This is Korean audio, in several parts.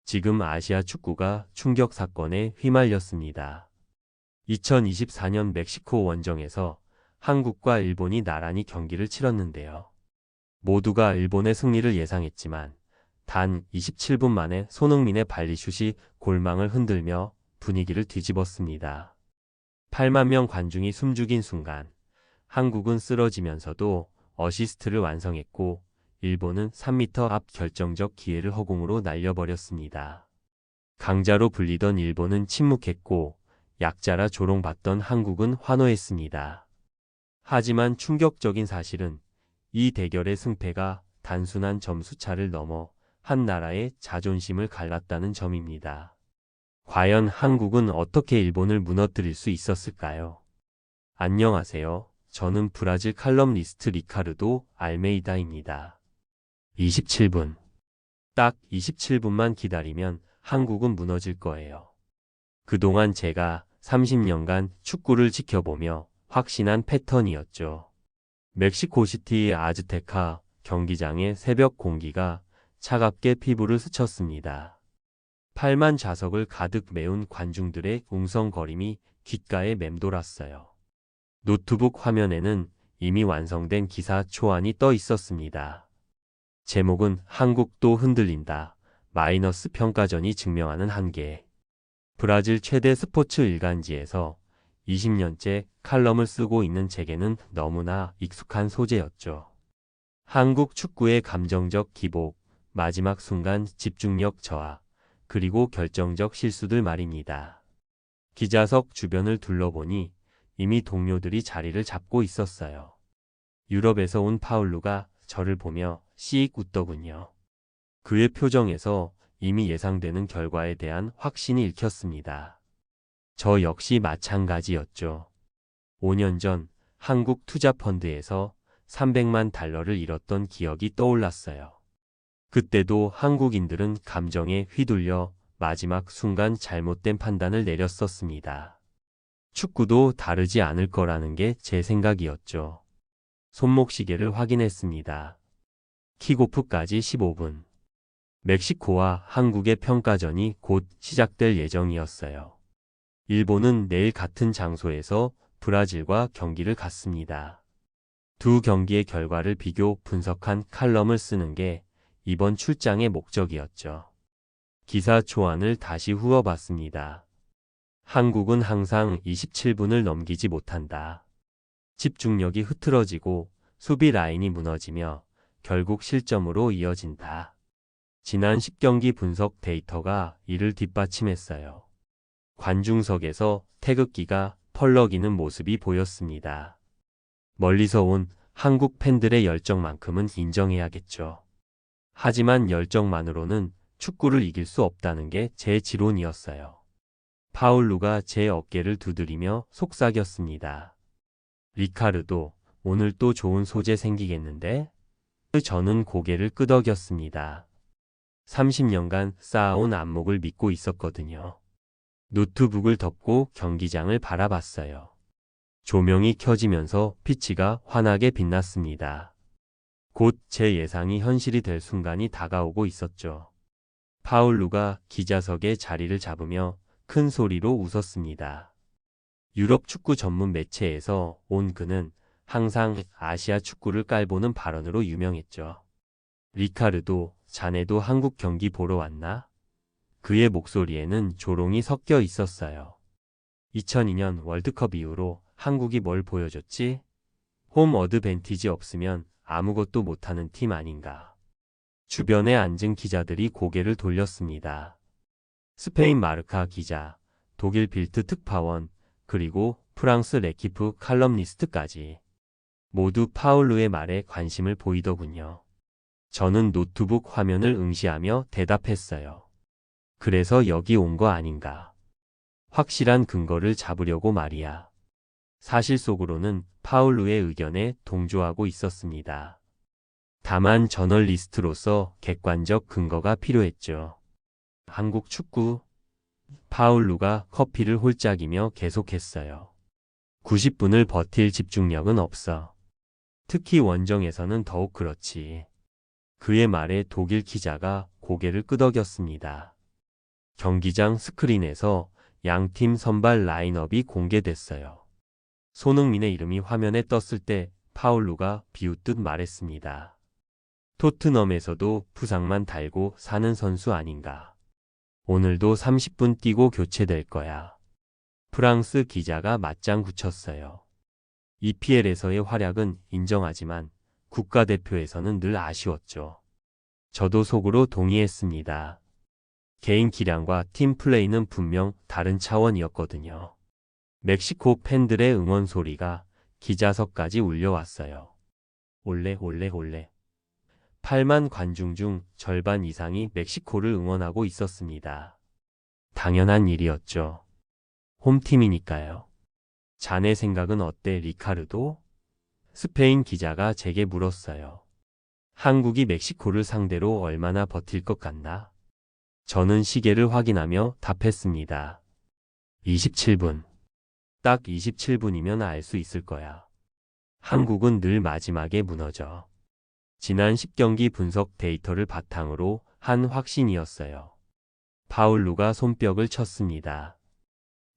지금 아시아 축구가 충격 사건에 휘말렸습니다. 2024년 멕시코 원정에서 한국과 일본이 나란히 경기를 치렀는데요. 모두가 일본의 승리를 예상했지만 단 27분 만에 손흥민의 발리슛이 골망을 흔들며 분위기를 뒤집었습니다. 8만 명 관중이 숨죽인 순간 한국은 쓰러지면서도 어시스트를 완성했고 일본은 3m 앞 결정적 기회를 허공으로 날려버렸습니다. 강자로 불리던 일본은 침묵했고 약자라 조롱받던 한국은 환호했습니다. 하지만 충격적인 사실은 이 대결의 승패가 단순한 점수차를 넘어 한 나라의 자존심을 갈랐다는 점입니다. 과연 한국은 어떻게 일본을 무너뜨릴 수 있었을까요? 안녕하세요. 저는 브라질 칼럼니스트 리카르도 알메이다입니다. 27분. 딱 27분만 기다리면 한국은 무너질 거예요. 그동안 제가 30년간 축구를 지켜보며 확신한 패턴이었죠. 멕시코시티 아즈테카 경기장의 새벽 공기가 차갑게 피부를 스쳤습니다. 8만 좌석을 가득 메운 관중들의 웅성거림이 귓가에 맴돌았어요. 노트북 화면에는 이미 완성된 기사 초안이 떠 있었습니다. 제목은 한국도 흔들린다. 마이너스 평가전이 증명하는 한계. 브라질 최대 스포츠 일간지에서 20년째 칼럼을 쓰고 있는 제게는 너무나 익숙한 소재였죠. 한국 축구의 감정적 기복, 마지막 순간 집중력 저하, 그리고 결정적 실수들 말입니다. 기자석 주변을 둘러보니 이미 동료들이 자리를 잡고 있었어요. 유럽에서 온 파울루가 저를 보며 씩 웃더군요. 그의 표정에서 이미 예상되는 결과에 대한 확신이 읽혔습니다. 저 역시 마찬가지였죠. 5년 전 한국 투자펀드에서 300만 달러를 잃었던 기억이 떠올랐어요. 그때도 한국인들은 감정에 휘둘려 마지막 순간 잘못된 판단을 내렸었습니다. 축구도 다르지 않을 거라는 게 제 생각이었죠. 손목시계를 확인했습니다. 킥오프까지 15분. 멕시코와 한국의 평가전이 곧 시작될 예정이었어요. 일본은 내일 같은 장소에서 브라질과 경기를 갖습니다. 두 경기의 결과를 비교 분석한 칼럼을 쓰는 게 이번 출장의 목적이었죠. 기사 초안을 다시 후어봤습니다. 한국은 항상 27분을 넘기지 못한다. 집중력이 흐트러지고 수비 라인이 무너지며 결국 실점으로 이어진다. 지난 10경기 분석 데이터가 이를 뒷받침했어요. 관중석에서 태극기가 펄럭이는 모습이 보였습니다. 멀리서 온 한국 팬들의 열정만큼은 인정해야겠죠. 하지만 열정만으로는 축구를 이길 수 없다는 게 제 지론이었어요. 파울루가 제 어깨를 두드리며 속삭였습니다. 리카르도, 오늘 또 좋은 소재 생기겠는데? 저는 고개를 끄덕였습니다. 30년간 쌓아온 안목을 믿고 있었거든요. 노트북을 덮고 경기장을 바라봤어요. 조명이 켜지면서 피치가 환하게 빛났습니다. 곧 제 예상이 현실이 될 순간이 다가오고 있었죠. 파울루가 기자석에 자리를 잡으며 큰 소리로 웃었습니다. 유럽 축구 전문 매체에서 온 그는 항상 아시아 축구를 깔보는 발언으로 유명했죠. 리카르도, 자네도 한국 경기 보러 왔나? 그의 목소리에는 조롱이 섞여 있었어요. 2002년 월드컵 이후로 한국이 뭘 보여줬지? 홈 어드밴티지 없으면 아무것도 못하는 팀 아닌가. 주변에 앉은 기자들이 고개를 돌렸습니다. 스페인 마르카 기자, 독일 빌트 특파원, 그리고 프랑스 레키프 칼럼니스트까지. 모두 파울루의 말에 관심을 보이더군요. 저는 노트북 화면을 응시하며 대답했어요. 그래서 여기 온 거 아닌가. 확실한 근거를 잡으려고 말이야. 사실 속으로는 파울루의 의견에 동조하고 있었습니다. 다만 저널리스트로서 객관적 근거가 필요했죠. 한국 축구. 파울루가 커피를 홀짝이며 계속했어요. 90분을 버틸 집중력은 없어. 특히 원정에서는 더욱 그렇지. 그의 말에 독일 기자가 고개를 끄덕였습니다. 경기장 스크린에서 양팀 선발 라인업이 공개됐어요. 손흥민의 이름이 화면에 떴을 때 파울루가 비웃듯 말했습니다. 토트넘에서도 부상만 달고 사는 선수 아닌가. 오늘도 30분 뛰고 교체될 거야. 프랑스 기자가 맞장 붙였어요. EPL에서의 활약은 인정하지만 국가대표에서는 늘 아쉬웠죠. 저도 속으로 동의했습니다. 개인 기량과 팀 플레이는 분명 다른 차원이었거든요. 멕시코 팬들의 응원 소리가 기자석까지 울려왔어요. 올레 올레 올레. 8만 관중 중 절반 이상이 멕시코를 응원하고 있었습니다. 당연한 일이었죠. 홈팀이니까요. 자네 생각은 어때, 리카르도? 스페인 기자가 제게 물었어요. 한국이 멕시코를 상대로 얼마나 버틸 것 같나? 저는 시계를 확인하며 답했습니다. 27분. 딱 27분이면 알 수 있을 거야. 한국은 늘 마지막에 무너져. 지난 10경기 분석 데이터를 바탕으로 한 확신이었어요. 파울루가 손뼉을 쳤습니다.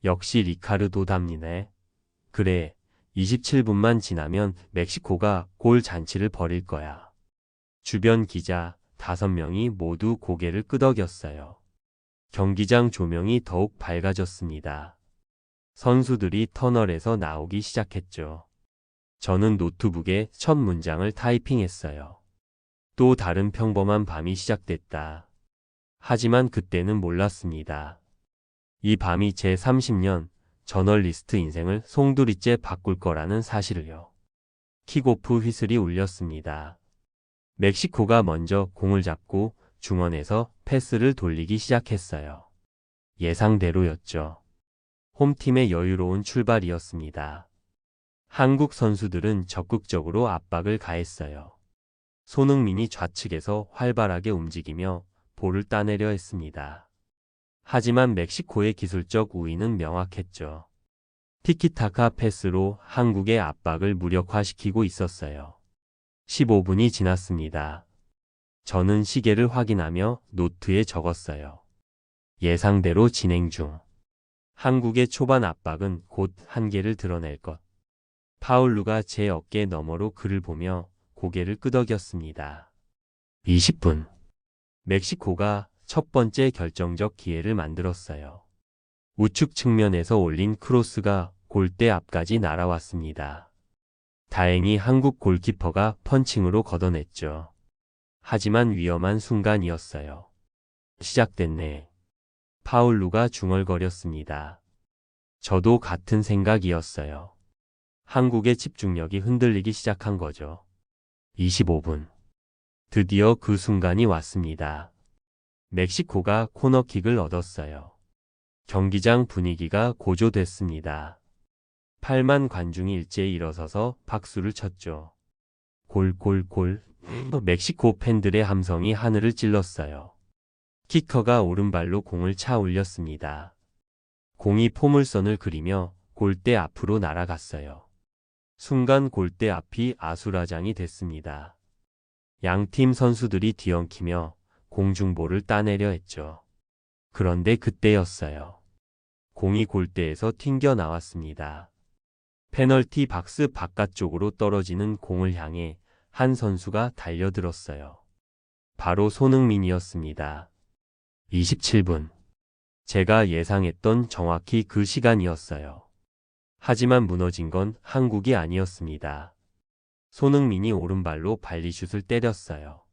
역시 리카르도답니네. 그래, 27분만 지나면 멕시코가 골 잔치를 벌일 거야. 주변 기자 5명이 모두 고개를 끄덕였어요. 경기장 조명이 더욱 밝아졌습니다. 선수들이 터널에서 나오기 시작했죠. 저는 노트북에 첫 문장을 타이핑했어요. 또 다른 평범한 밤이 시작됐다. 하지만 그때는 몰랐습니다. 이 밤이 제 30년 저널리스트 인생을 송두리째 바꿀 거라는 사실을요. 킥오프 휘슬이 울렸습니다. 멕시코가 먼저 공을 잡고 중원에서 패스를 돌리기 시작했어요. 예상대로였죠. 홈팀의 여유로운 출발이었습니다. 한국 선수들은 적극적으로 압박을 가했어요. 손흥민이 좌측에서 활발하게 움직이며 볼을 따내려 했습니다. 하지만 멕시코의 기술적 우위는 명확했죠. 티키타카 패스로 한국의 압박을 무력화시키고 있었어요. 15분이 지났습니다. 저는 시계를 확인하며 노트에 적었어요. 예상대로 진행 중. 한국의 초반 압박은 곧 한계를 드러낼 것. 파울루가 제 어깨 너머로 그를 보며 고개를 끄덕였습니다. 20분. 멕시코가 첫 번째 결정적 기회를 만들었어요. 우측 측면에서 올린 크로스가 골대 앞까지 날아왔습니다. 다행히 한국 골키퍼가 펀칭으로 걷어냈죠. 하지만 위험한 순간이었어요. 시작됐네. 파울루가 중얼거렸습니다. 저도 같은 생각이었어요. 한국의 집중력이 흔들리기 시작한 거죠. 25분. 드디어 그 순간이 왔습니다. 멕시코가 코너킥을 얻었어요. 경기장 분위기가 고조됐습니다. 8만 관중이 일제히 일어서서 박수를 쳤죠. 골, 골, 골. 멕시코 팬들의 함성이 하늘을 찔렀어요. 키커가 오른발로 공을 차 올렸습니다. 공이 포물선을 그리며 골대 앞으로 날아갔어요. 순간 골대 앞이 아수라장이 됐습니다. 양팀 선수들이 뒤엉키며 공중볼을 따내려 했죠. 그런데 그때였어요. 공이 골대에서 튕겨 나왔습니다. 페널티 박스 바깥쪽으로 떨어지는 공을 향해 한 선수가 달려들었어요. 바로 손흥민이었습니다. 27분. 제가 예상했던 정확히 그 시간이었어요. 하지만 무너진 건 한국이 아니었습니다. 손흥민이 오른발로 발리슛을 때렸어요.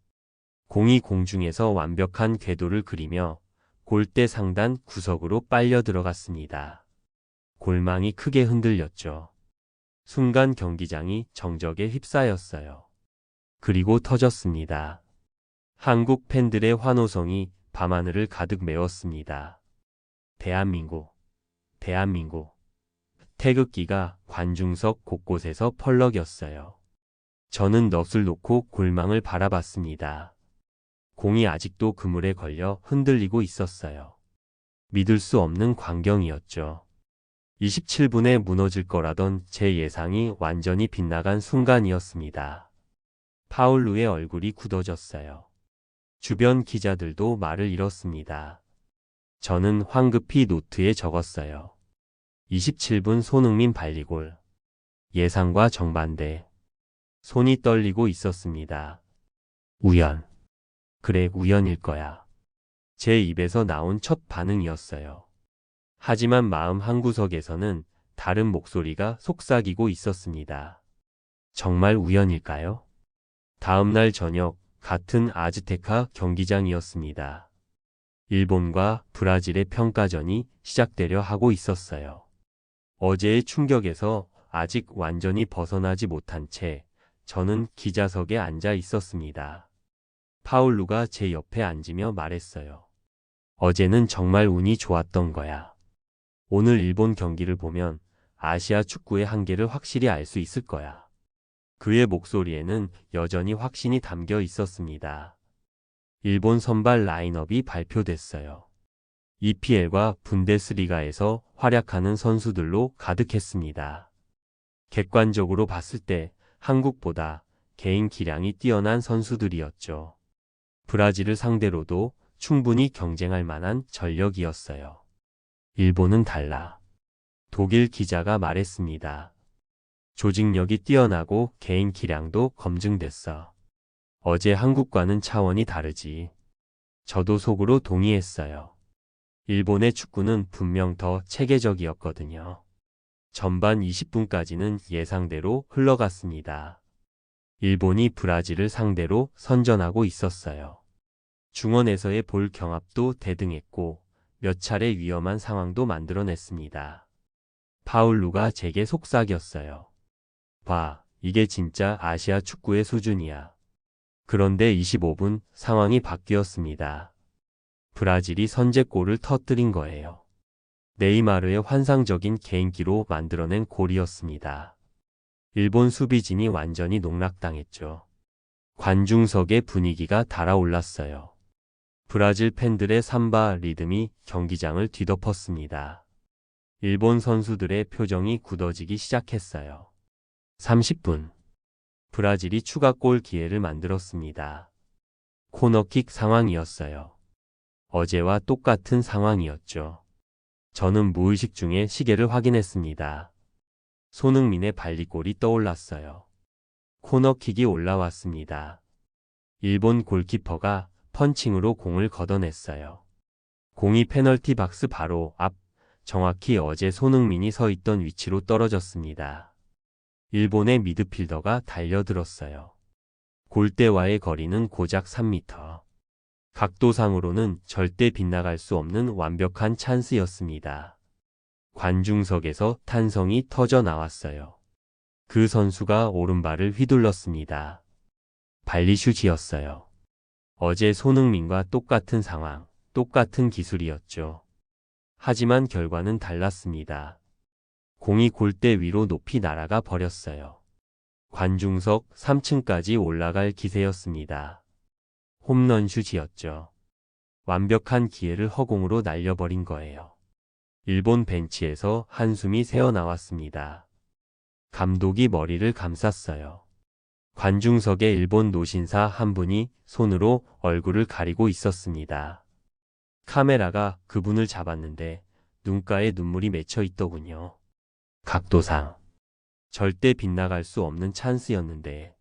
공이 공중에서 완벽한 궤도를 그리며 골대 상단 구석으로 빨려 들어갔습니다. 골망이 크게 흔들렸죠. 순간 경기장이 정적에 휩싸였어요. 그리고 터졌습니다. 한국 팬들의 환호성이 밤하늘을 가득 메웠습니다. 대한민국, 대한민국. 태극기가 관중석 곳곳에서 펄럭였어요. 저는 넋을 놓고 골망을 바라봤습니다. 공이 아직도 그물에 걸려 흔들리고 있었어요. 믿을 수 없는 광경이었죠. 27분에 무너질 거라던 제 예상이 완전히 빗나간 순간이었습니다. 파울루의 얼굴이 굳어졌어요. 주변 기자들도 말을 잃었습니다. 저는 황급히 노트에 적었어요. 27분 손흥민 발리골. 예상과 정반대. 손이 떨리고 있었습니다. 우연. 그래, 우연일 거야. 제 입에서 나온 첫 반응이었어요. 하지만 마음 한구석에서는 다른 목소리가 속삭이고 있었습니다. 정말 우연일까요? 다음 날 저녁, 같은 아즈테카 경기장이었습니다. 일본과 브라질의 평가전이 시작되려 하고 있었어요. 어제의 충격에서 아직 완전히 벗어나지 못한 채 저는 기자석에 앉아 있었습니다. 파울루가 제 옆에 앉으며 말했어요. 어제는 정말 운이 좋았던 거야. 오늘 일본 경기를 보면 아시아 축구의 한계를 확실히 알 수 있을 거야. 그의 목소리에는 여전히 확신이 담겨 있었습니다. 일본 선발 라인업이 발표됐어요. EPL과 분데스리가에서 활약하는 선수들로 가득했습니다. 객관적으로 봤을 때 한국보다 개인 기량이 뛰어난 선수들이었죠. 브라질을 상대로도 충분히 경쟁할 만한 전력이었어요. 일본은 달라. 독일 기자가 말했습니다. 조직력이 뛰어나고 개인 기량도 검증됐어. 어제 한국과는 차원이 다르지. 저도 속으로 동의했어요. 일본의 축구는 분명 더 체계적이었거든요. 전반 20분까지는 예상대로 흘러갔습니다. 일본이 브라질을 상대로 선전하고 있었어요. 중원에서의 볼 경합도 대등했고 몇 차례 위험한 상황도 만들어냈습니다. 파울루가 제게 속삭였어요. 봐, 이게 진짜 아시아 축구의 수준이야. 그런데 25분 상황이 바뀌었습니다. 브라질이 선제골을 터뜨린 거예요. 네이마르의 환상적인 개인기로 만들어낸 골이었습니다. 일본 수비진이 완전히 농락당했죠. 관중석의 분위기가 달아올랐어요. 브라질 팬들의 삼바 리듬이 경기장을 뒤덮었습니다. 일본 선수들의 표정이 굳어지기 시작했어요. 30분. 브라질이 추가골 기회를 만들었습니다. 코너킥 상황이었어요. 어제와 똑같은 상황이었죠. 저는 무의식 중에 시계를 확인했습니다. 손흥민의 발리골이 떠올랐어요. 코너킥이 올라왔습니다. 일본 골키퍼가 펀칭으로 공을 걷어냈어요. 공이 페널티 박스 바로 앞, 정확히 어제 손흥민이 서 있던 위치로 떨어졌습니다. 일본의 미드필더가 달려들었어요. 골대와의 거리는 고작 3m. 각도상으로는 절대 빗나갈 수 없는 완벽한 찬스였습니다. 관중석에서 탄성이 터져 나왔어요. 그 선수가 오른발을 휘둘렀습니다. 발리슛이었어요. 어제 손흥민과 똑같은 상황, 똑같은 기술이었죠. 하지만 결과는 달랐습니다. 공이 골대 위로 높이 날아가 버렸어요. 관중석 3층까지 올라갈 기세였습니다. 홈런슛이었죠. 완벽한 기회를 허공으로 날려버린 거예요. 일본 벤치에서 한숨이 새어나왔습니다. 감독이 머리를 감쌌어요. 관중석의 일본 노신사 한 분이 손으로 얼굴을 가리고 있었습니다. 카메라가 그분을 잡았는데 눈가에 눈물이 맺혀 있더군요. 각도상 절대 빗나갈 수 없는 찬스였는데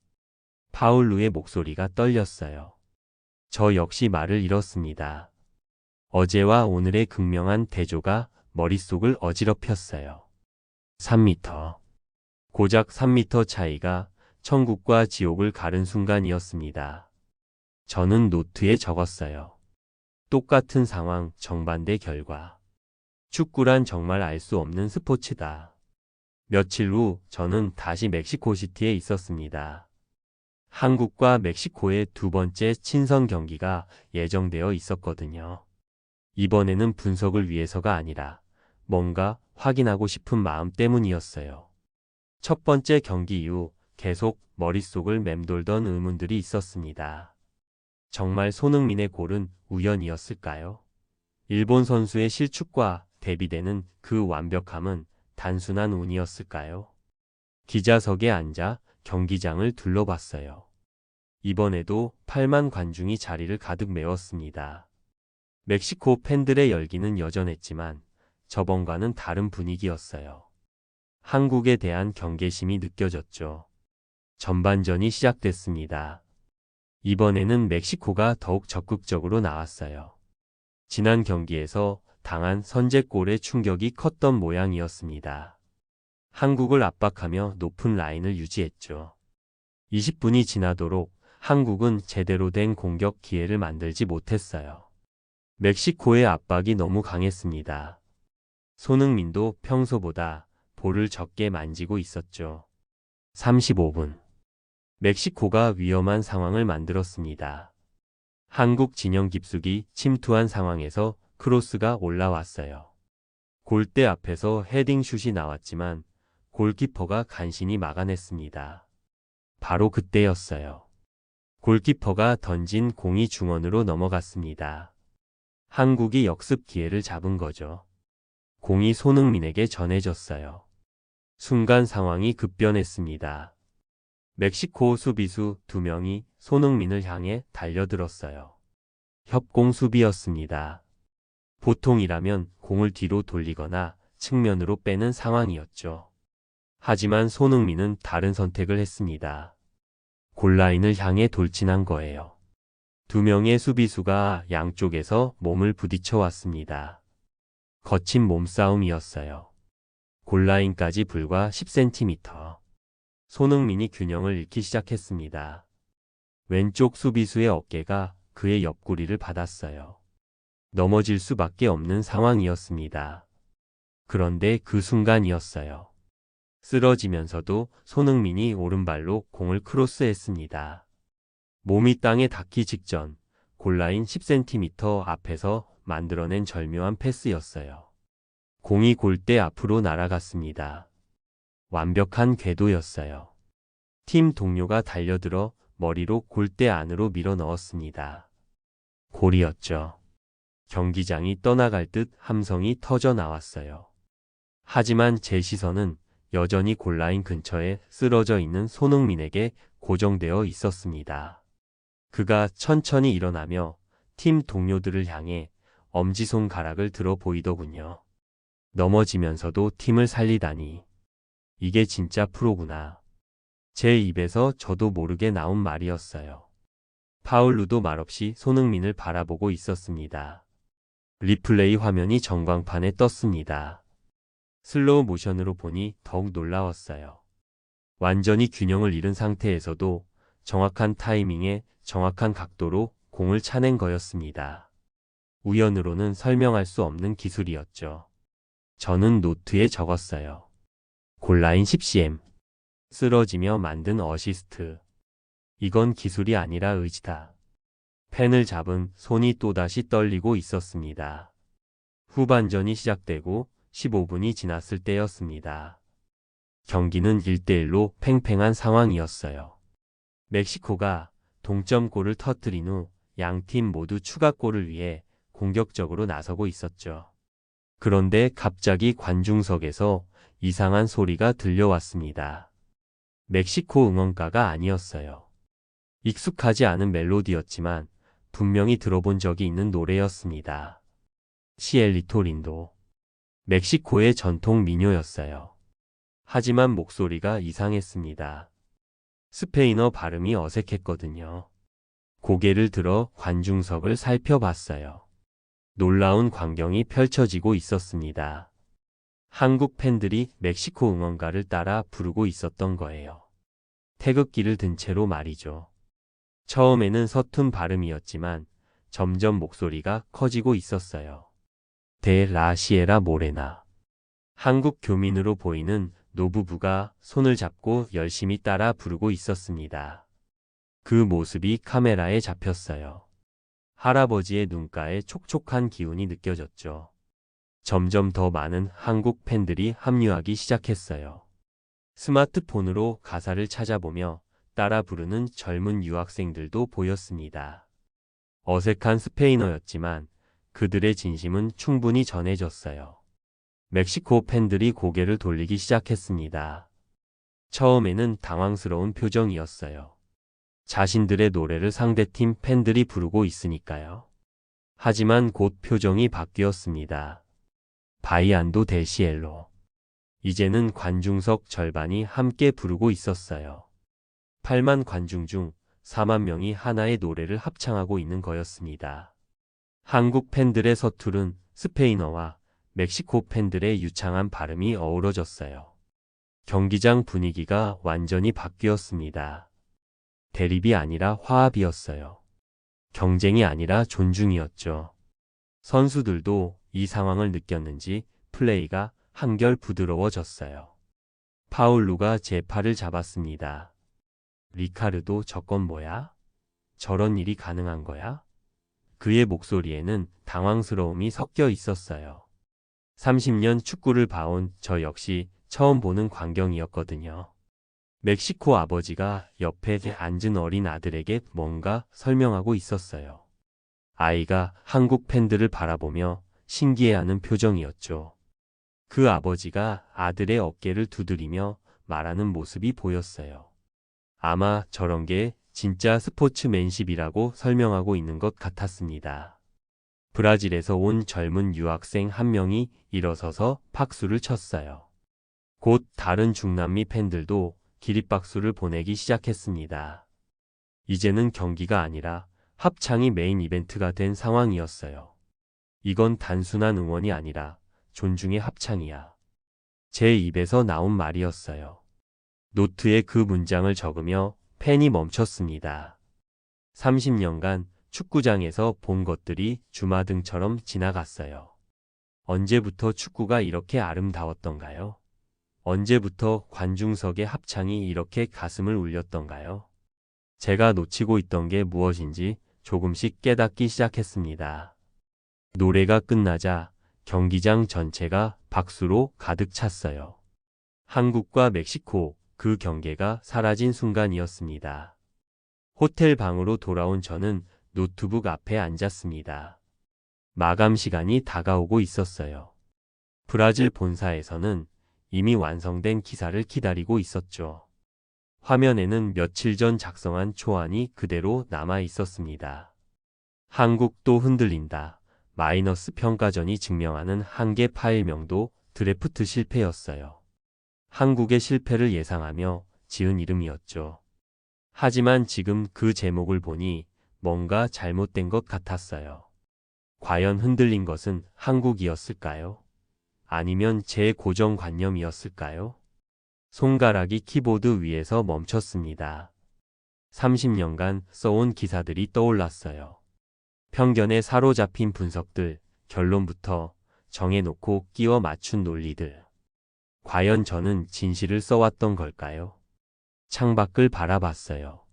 파울루의 목소리가 떨렸어요. 저 역시 말을 잃었습니다. 어제와 오늘의 극명한 대조가 머릿속을 어지럽혔어요. 3m. 고작 3m 차이가 천국과 지옥을 가른 순간이었습니다. 저는 노트에 적었어요. 똑같은 상황, 정반대 결과. 축구란 정말 알 수 없는 스포츠다. 며칠 후 저는 다시 멕시코시티에 있었습니다. 한국과 멕시코의 두 번째 친선 경기가 예정되어 있었거든요. 이번에는 분석을 위해서가 아니라 뭔가 확인하고 싶은 마음 때문이었어요. 첫 번째 경기 이후 계속 머릿속을 맴돌던 의문들이 있었습니다. 정말 손흥민의 골은 우연이었을까요? 일본 선수의 실축과 대비되는 그 완벽함은 단순한 운이었을까요? 기자석에 앉아 경기장을 둘러봤어요. 이번에도 8만 관중이 자리를 가득 메웠습니다. 멕시코 팬들의 열기는 여전했지만 저번과는 다른 분위기였어요. 한국에 대한 경계심이 느껴졌죠. 전반전이 시작됐습니다. 이번에는 멕시코가 더욱 적극적으로 나왔어요. 지난 경기에서 당한 선제골의 충격이 컸던 모양이었습니다. 한국을 압박하며 높은 라인을 유지했죠. 20분이 지나도록 한국은 제대로 된 공격 기회를 만들지 못했어요. 멕시코의 압박이 너무 강했습니다. 손흥민도 평소보다 볼을 적게 만지고 있었죠. 35분. 멕시코가 위험한 상황을 만들었습니다. 한국 진영 깊숙이 침투한 상황에서 크로스가 올라왔어요. 골대 앞에서 헤딩슛이 나왔지만 골키퍼가 간신히 막아냈습니다. 바로 그때였어요. 골키퍼가 던진 공이 중원으로 넘어갔습니다. 한국이 역습 기회를 잡은 거죠. 공이 손흥민에게 전해졌어요. 순간 상황이 급변했습니다. 멕시코 수비수 2명이 손흥민을 향해 달려들었어요. 협공 수비였습니다. 보통이라면 공을 뒤로 돌리거나 측면으로 빼는 상황이었죠. 하지만 손흥민은 다른 선택을 했습니다. 골라인을 향해 돌진한 거예요. 2명의 수비수가 양쪽에서 몸을 부딪혀 왔습니다. 거친 몸싸움이었어요. 골라인까지 불과 10cm. 손흥민이 균형을 잃기 시작했습니다. 왼쪽 수비수의 어깨가 그의 옆구리를 받았어요. 넘어질 수밖에 없는 상황이었습니다. 그런데 그 순간이었어요. 쓰러지면서도 손흥민이 오른발로 공을 크로스했습니다. 몸이 땅에 닿기 직전 골라인 10cm 앞에서 만들어낸 절묘한 패스였어요. 공이 골대 앞으로 날아갔습니다. 완벽한 궤도였어요. 팀 동료가 달려들어 머리로 골대 안으로 밀어 넣었습니다. 골이었죠. 경기장이 떠나갈 듯 함성이 터져 나왔어요. 하지만 제 시선은 여전히 골라인 근처에 쓰러져 있는 손흥민에게 고정되어 있었습니다. 그가 천천히 일어나며 팀 동료들을 향해 엄지손가락을 들어 보이더군요. 넘어지면서도 팀을 살리다니. 이게 진짜 프로구나. 제 입에서 저도 모르게 나온 말이었어요. 파울루도 말없이 손흥민을 바라보고 있었습니다. 리플레이 화면이 전광판에 떴습니다. 슬로우 모션으로 보니 더욱 놀라웠어요. 완전히 균형을 잃은 상태에서도 정확한 타이밍에 정확한 각도로 공을 차낸 거였습니다. 우연으로는 설명할 수 없는 기술이었죠. 저는 노트에 적었어요. 골라인 10cm. 쓰러지며 만든 어시스트. 이건 기술이 아니라 의지다. 펜을 잡은 손이 또다시 떨리고 있었습니다. 후반전이 시작되고 15분이 지났을 때였습니다. 경기는 1대1로 팽팽한 상황이었어요. 멕시코가 동점골을 터뜨린 후 양팀 모두 추가골을 위해 공격적으로 나서고 있었죠. 그런데 갑자기 관중석에서 이상한 소리가 들려왔습니다. 멕시코 응원가가 아니었어요. 익숙하지 않은 멜로디였지만 분명히 들어본 적이 있는 노래였습니다. 시엘리토 린도. 멕시코의 전통 민요였어요. 하지만 목소리가 이상했습니다. 스페인어 발음이 어색했거든요. 고개를 들어 관중석을 살펴봤어요. 놀라운 광경이 펼쳐지고 있었습니다. 한국 팬들이 멕시코 응원가를 따라 부르고 있었던 거예요. 태극기를 든 채로 말이죠. 처음에는 서툰 발음이었지만 점점 목소리가 커지고 있었어요. 데 라 시에라 모레나. 한국 교민으로 보이는 노부부가 손을 잡고 열심히 따라 부르고 있었습니다. 그 모습이 카메라에 잡혔어요. 할아버지의 눈가에 촉촉한 기운이 느껴졌죠. 점점 더 많은 한국 팬들이 합류하기 시작했어요. 스마트폰으로 가사를 찾아보며 따라 부르는 젊은 유학생들도 보였습니다. 어색한 스페인어였지만 그들의 진심은 충분히 전해졌어요. 멕시코 팬들이 고개를 돌리기 시작했습니다. 처음에는 당황스러운 표정이었어요. 자신들의 노래를 상대팀 팬들이 부르고 있으니까요. 하지만 곧 표정이 바뀌었습니다. 바이안도 데시엘로. 이제는 관중석 절반이 함께 부르고 있었어요. 8만 관중 중 4만 명이 하나의 노래를 합창하고 있는 거였습니다. 한국 팬들의 서투른 스페인어와 멕시코 팬들의 유창한 발음이 어우러졌어요. 경기장 분위기가 완전히 바뀌었습니다. 대립이 아니라 화합이었어요. 경쟁이 아니라 존중이었죠. 선수들도 이 상황을 느꼈는지 플레이가 한결 부드러워졌어요. 파울루가 제 팔을 잡았습니다. 리카르도 저건 뭐야? 저런 일이 가능한 거야? 그의 목소리에는 당황스러움이 섞여 있었어요. 30년 축구를 봐온 저 역시 처음 보는 광경이었거든요. 멕시코 아버지가 옆에 앉은 어린 아들에게 뭔가 설명하고 있었어요. 아이가 한국 팬들을 바라보며 신기해하는 표정이었죠. 그 아버지가 아들의 어깨를 두드리며 말하는 모습이 보였어요. 아마 저런 게 진짜 스포츠맨십이라고 설명하고 있는 것 같았습니다. 브라질에서 온 젊은 유학생 한 명이 일어서서 박수를 쳤어요. 곧 다른 중남미 팬들도 기립박수를 보내기 시작했습니다. 이제는 경기가 아니라 합창이 메인 이벤트가 된 상황이었어요. 이건 단순한 응원이 아니라 존중의 합창이야. 제 입에서 나온 말이었어요. 노트에 그 문장을 적으며 펜이 멈췄습니다. 30년간 축구장에서 본 것들이 주마등처럼 지나갔어요. 언제부터 축구가 이렇게 아름다웠던가요? 언제부터 관중석의 합창이 이렇게 가슴을 울렸던가요? 제가 놓치고 있던 게 무엇인지 조금씩 깨닫기 시작했습니다. 노래가 끝나자 경기장 전체가 박수로 가득 찼어요. 한국과 멕시코, 그 경계가 사라진 순간이었습니다. 호텔 방으로 돌아온 저는 노트북 앞에 앉았습니다. 마감 시간이 다가오고 있었어요. 브라질 본사에서는 이미 완성된 기사를 기다리고 있었죠. 화면에는 며칠 전 작성한 초안이 그대로 남아 있었습니다. 한국도 흔들린다. 마이너스 평가전이 증명하는 한계 파일명도 드래프트 실패였어요. 한국의 실패를 예상하며 지은 이름이었죠. 하지만 지금 그 제목을 보니 뭔가 잘못된 것 같았어요. 과연 흔들린 것은 한국이었을까요? 아니면 제 고정관념이었을까요? 손가락이 키보드 위에서 멈췄습니다. 30년간 써온 기사들이 떠올랐어요. 편견에 사로잡힌 분석들, 결론부터 정해놓고 끼워 맞춘 논리들. 과연 저는 진실을 써왔던 걸까요? 창밖을 바라봤어요.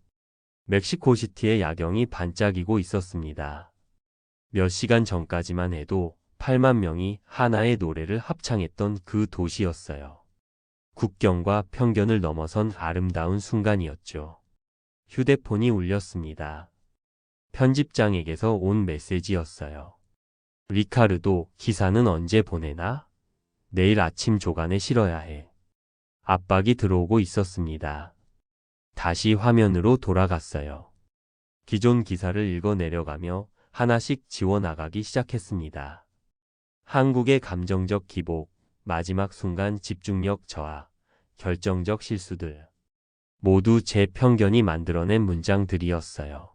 멕시코시티의 야경이 반짝이고 있었습니다. 몇 시간 전까지만 해도 8만 명이 하나의 노래를 합창했던 그 도시였어요. 국경과 편견을 넘어선 아름다운 순간이었죠. 휴대폰이 울렸습니다. 편집장에게서 온 메시지였어요. 리카르도, 기사는 언제 보내나? 내일 아침 조간에 실어야 해. 압박이 들어오고 있었습니다. 다시 화면으로 돌아갔어요. 기존 기사를 읽어 내려가며 하나씩 지워나가기 시작했습니다. 한국의 감정적 기복, 마지막 순간 집중력 저하, 결정적 실수들. 모두 제 편견이 만들어낸 문장들이었어요.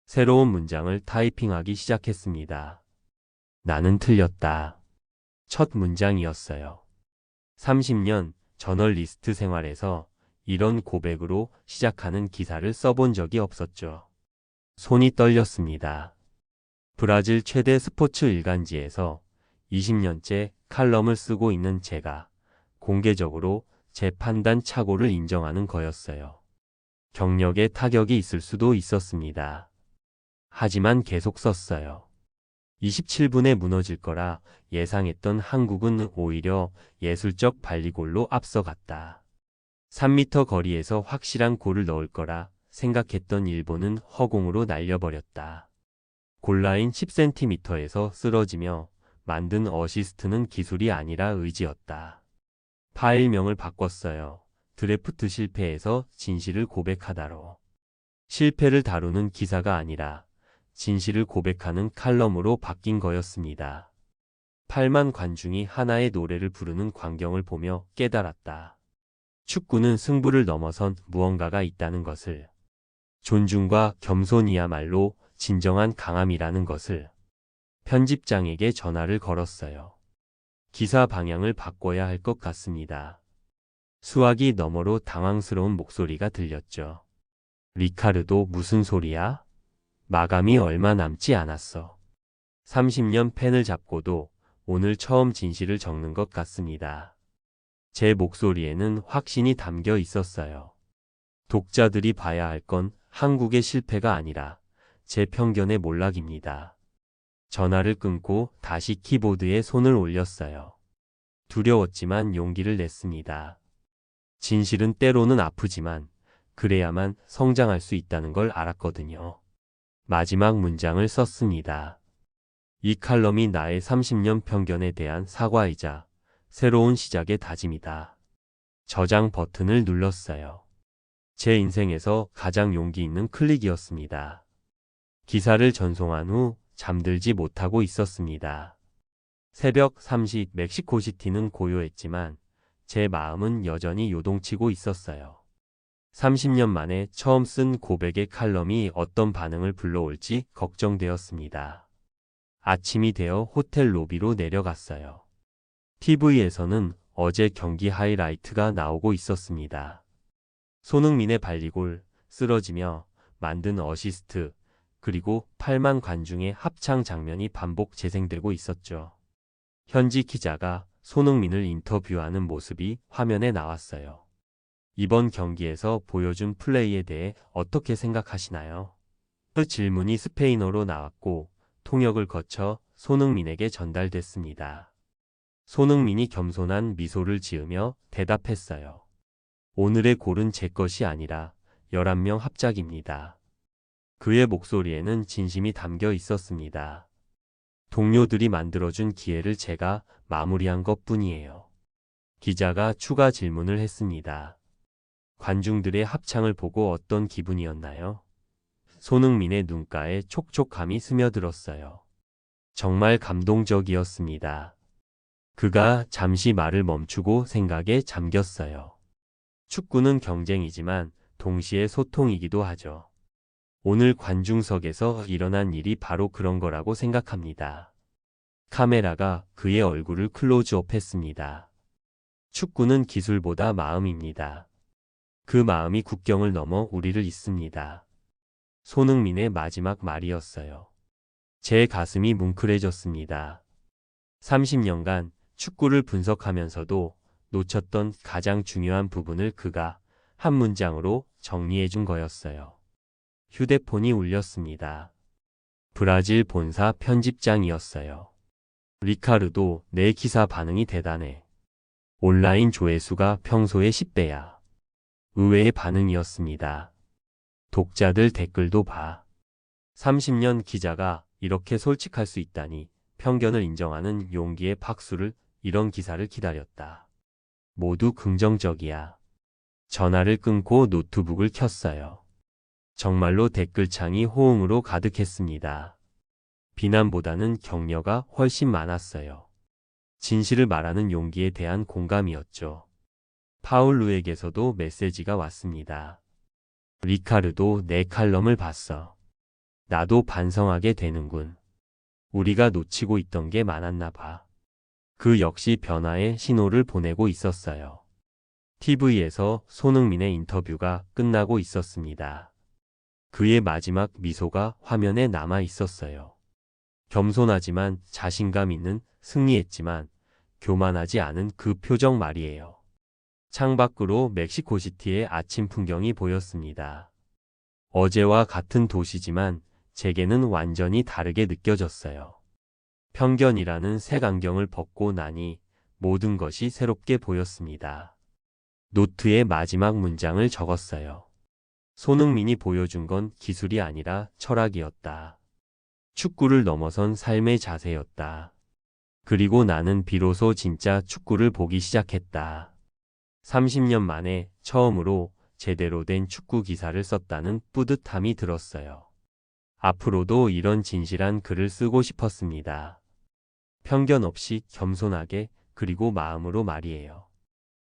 새로운 문장을 타이핑하기 시작했습니다. 나는 틀렸다. 첫 문장이었어요. 30년 저널리스트 생활에서 이런 고백으로 시작하는 기사를 써본 적이 없었죠. 손이 떨렸습니다. 브라질 최대 스포츠 일간지에서 20년째 칼럼을 쓰고 있는 제가 공개적으로 제 판단 착오를 인정하는 거였어요. 경력에 타격이 있을 수도 있었습니다. 하지만 계속 썼어요. 27분에 무너질 거라 예상했던 한국은 오히려 예술적 발리골로 앞서갔다. 3m 거리에서 확실한 골을 넣을 거라 생각했던 일본은 허공으로 날려버렸다. 골라인 10cm에서 쓰러지며 만든 어시스트는 기술이 아니라 의지였다. 파일명을 바꿨어요. 드래프트 실패에서 진실을 고백하다로. 실패를 다루는 기사가 아니라 진실을 고백하는 칼럼으로 바뀐 거였습니다. 8만 관중이 하나의 노래를 부르는 광경을 보며 깨달았다. 축구는 승부를 넘어선 무언가가 있다는 것을. 존중과 겸손이야말로 진정한 강함이라는 것을. 편집장에게 전화를 걸었어요. 기사 방향을 바꿔야 할 것 같습니다. 수화기 너머로 당황스러운 목소리가 들렸죠. 리카르도, 무슨 소리야? 마감이 얼마 남지 않았어. 30년 펜을 잡고도 오늘 처음 진실을 적는 것 같습니다. 제 목소리에는 확신이 담겨 있었어요. 독자들이 봐야 할 건 한국의 실패가 아니라 제 편견의 몰락입니다. 전화를 끊고 다시 키보드에 손을 올렸어요. 두려웠지만 용기를 냈습니다. 진실은 때로는 아프지만 그래야만 성장할 수 있다는 걸 알았거든요. 마지막 문장을 썼습니다. 이 칼럼이 나의 30년 편견에 대한 사과이자 새로운 시작의 다짐이다. 저장 버튼을 눌렀어요. 제 인생에서 가장 용기 있는 클릭이었습니다. 기사를 전송한 후 잠들지 못하고 있었습니다. 새벽 3시 멕시코시티는 고요했지만 제 마음은 여전히 요동치고 있었어요. 30년 만에 처음 쓴 고백의 칼럼이 어떤 반응을 불러올지 걱정되었습니다. 아침이 되어 호텔 로비로 내려갔어요. TV에서는 어제 경기 하이라이트가 나오고 있었습니다. 손흥민의 발리골, 쓰러지며 만든 어시스트, 그리고 8만 관중의 합창 장면이 반복 재생되고 있었죠. 현지 기자가 손흥민을 인터뷰하는 모습이 화면에 나왔어요. 이번 경기에서 보여준 플레이에 대해 어떻게 생각하시나요? 그 질문이 스페인어로 나왔고 통역을 거쳐 손흥민에게 전달됐습니다. 손흥민이 겸손한 미소를 지으며 대답했어요. 오늘의 골은 제 것이 아니라 11명 합작입니다. 그의 목소리에는 진심이 담겨 있었습니다. 동료들이 만들어준 기회를 제가 마무리한 것뿐이에요. 기자가 추가 질문을 했습니다. 관중들의 합창을 보고 어떤 기분이었나요? 손흥민의 눈가에 촉촉함이 스며들었어요. 정말 감동적이었습니다. 그가 잠시 말을 멈추고 생각에 잠겼어요. 축구는 경쟁이지만 동시에 소통이기도 하죠. 오늘 관중석에서 일어난 일이 바로 그런 거라고 생각합니다. 카메라가 그의 얼굴을 클로즈업했습니다. 축구는 기술보다 마음입니다. 그 마음이 국경을 넘어 우리를 잇습니다. 손흥민의 마지막 말이었어요. 제 가슴이 뭉클해졌습니다. 30년간 축구를 분석하면서도 놓쳤던 가장 중요한 부분을 그가 한 문장으로 정리해준 거였어요. 휴대폰이 울렸습니다. 브라질 본사 편집장이었어요. 리카르도, 내 기사 반응이 대단해. 온라인 조회수가 평소의 10배야. 의외의 반응이었습니다. 독자들 댓글도 봐. 30년 기자가 이렇게 솔직할 수 있다니 편견을 인정하는 용기의 박수를 이런 기사를 기다렸다. 모두 긍정적이야. 전화를 끊고 노트북을 켰어요. 정말로 댓글창이 호응으로 가득했습니다. 비난보다는 격려가 훨씬 많았어요. 진실을 말하는 용기에 대한 공감이었죠. 파울루에게서도 메시지가 왔습니다. 리카르도, 내 칼럼을 봤어. 나도 반성하게 되는군. 우리가 놓치고 있던 게 많았나 봐. 그 역시 변화의 신호를 보내고 있었어요. TV에서 손흥민의 인터뷰가 끝나고 있었습니다. 그의 마지막 미소가 화면에 남아 있었어요. 겸손하지만 자신감 있는, 승리했지만 교만하지 않은 그 표정 말이에요. 창밖으로 멕시코시티의 아침 풍경이 보였습니다. 어제와 같은 도시지만 제게는 완전히 다르게 느껴졌어요. 편견이라는 색안경을 벗고 나니 모든 것이 새롭게 보였습니다. 노트에 마지막 문장을 적었어요. 손흥민이 보여준 건 기술이 아니라 철학이었다. 축구를 넘어선 삶의 자세였다. 그리고 나는 비로소 진짜 축구를 보기 시작했다. 30년 만에 처음으로 제대로 된 축구 기사를 썼다는 뿌듯함이 들었어요. 앞으로도 이런 진실한 글을 쓰고 싶었습니다. 편견 없이 겸손하게 그리고 마음으로 말이에요.